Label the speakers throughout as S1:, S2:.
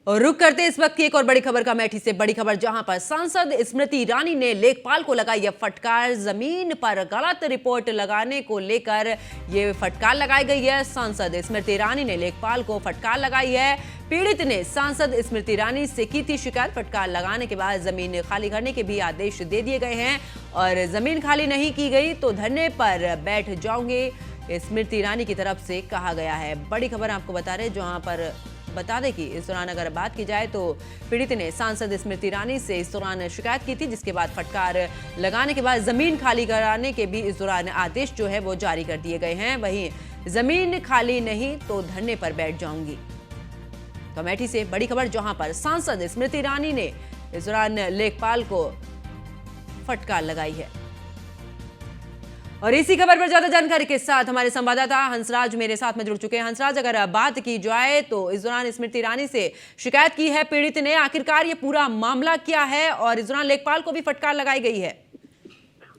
S1: और रुक करते इस वक्त की एक और बड़ी खबर का अमेठी से बड़ी खबर, जहां पर सांसद स्मृति ईरानी ने लेखपाल को लगाई यह फटकार। जमीन पर गलत रिपोर्ट लगाने को लेकर यह फटकार लगाई गई है। सांसद स्मृति ईरानी ने लेखपाल को फटकार लगाई है। पीड़ित ने सांसद स्मृति ईरानी से की थी शिकायत। फटकार लगाने के बाद जमीन खाली करने के भी आदेश दे दिए गए हैं और जमीन खाली नहीं की गई तो धरने पर बैठ जाओगे, स्मृति ईरानी की तरफ से कहा गया है। बड़ी खबर आपको बता रहे, जहां पर बता दें कि इस दौरान अगर बात की जाए तो पीड़ित ने सांसद स्मृति ईरानी से इस दौरान शिकायत की थी, जिसके बाद फटकार लगाने के बाद जमीन खाली कराने के भी इस दौरान आदेश जो है वो जारी कर दिए गए हैं। वहीं जमीन खाली नहीं तो धरने पर बैठ जाऊंगी। तो अमेठी से बड़ी खबर, जहां पर सांसद स्मृति ईरानी ने इस दौरान लेखपाल को फटकार लगाई है। और इसी खबर पर ज्यादा जानकारी के साथ हमारे संवाददाता हंसराज मेरे साथ में जुड़ चुके हैं। हंसराज, अगर बात की जाए तो इस दौरान स्मृति ईरानी से शिकायत की है पीड़ित ने, आखिरकार ये पूरा मामला क्या है और इस दौरान लेखपाल को भी फटकार लगाई गई है?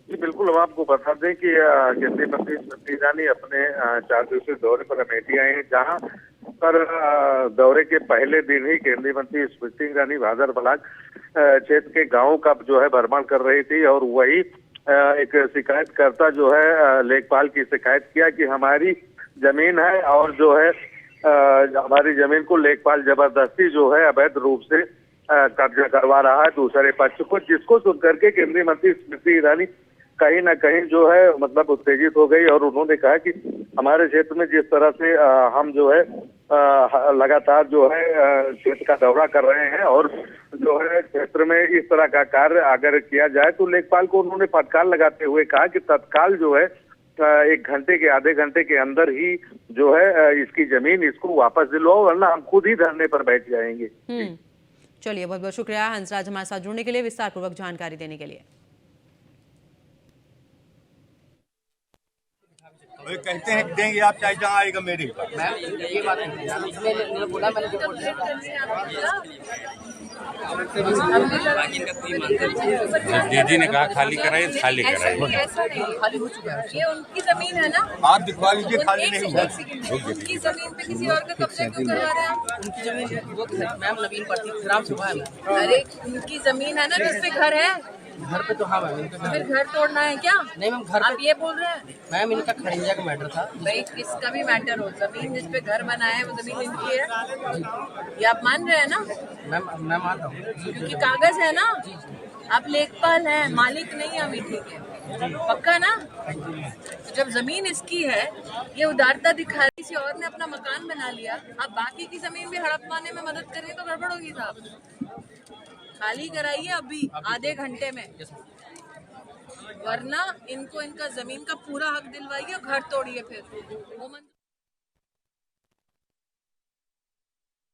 S2: जी बिल्कुल, हम आपको बता दें कि केंद्रीय मंत्री स्मृति ईरानी अपने 4 दिवसीय दौरे पर अमेठी आए हैं, जहां पर दौरे के पहले दिन ही केंद्रीय मंत्री स्मृति ईरानी भादर ब्लॉक क्षेत्र के गाँव का जो है भ्रमण कर रही थी और वही एक शिकायतकर्ता जो है लेखपाल की शिकायत किया कि हमारी जमीन है और जो है हमारी जमीन को लेखपाल जबरदस्ती जो है अवैध रूप से कब्जा करवा रहा है दूसरे पक्ष को, जिसको सुन करके केंद्रीय मंत्री स्मृति ईरानी कहीं ना कहीं जो है मतलब उत्तेजित हो गई और उन्होंने कहा कि हमारे क्षेत्र में जिस तरह से हम जो है लगातार जो है क्षेत्र का दौरा कर रहे हैं और जो है क्षेत्र में इस तरह का कार्य अगर किया जाए तो लेखपाल को उन्होंने फटकार लगाते हुए कहा कि तत्काल जो है 1 घंटे के आधे घंटे के अंदर ही जो है इसकी जमीन इसको वापस दिलवाओ, वरना हम खुद ही धरने पर बैठ जाएंगे।
S1: चलिए, बहुत बहुत शुक्रिया हंसराज हमारे साथ जुड़ने के लिए, विस्तार पूर्वक जानकारी देने के लिए।
S3: कहते हैं देंगे आप, चाहे जहाँ आएगा मेरे
S4: ये बात बोला मैंने
S5: दीदी ने कहा खाली कराइए, खाली कराइए।
S4: खाली हो चुका है, ये उनकी जमीन है ना,
S3: आप दिखवा लीजिए, खाली नहीं हुआ।
S4: उनकी जमीन पे किसी और का कब्जा क्यों करवा रहे हैं आप? उनकी जमीन वो मैम नवीन पट्टी ग्राम सभा है। अरे उनकी जमीन है ना जिसपे घर है, घर पे तो हाँ मैम, फिर घर तोड़ना है क्या? नहीं मैम, घर आप ये बोल रहे हैं मैम, इनका खड़िंजा का मैटर था भाई, किसका भी मैटर हो, जमीन जिसपे घर बना है वो जमीन इनकी है, ये आप मान रहे हैं ना? मैम मैं मान रहा हूँ क्योंकि कागज है ना, आप लेखपाल हैं, मालिक नहीं अमेठी के, पक्का ना? तो जब जमीन इसकी है, ये उदारता दिखा रही, किसी और ने अपना मकान बना लिया, आप बाकी की जमीन भी हड़पवाने में मदद करें तो गड़बड़ होगी साहब। खाली कराइए अभी आधे घंटे में, वरना इनको इनका जमीन का पूरा हक दिलवाइए और घर तोड़िए फिर।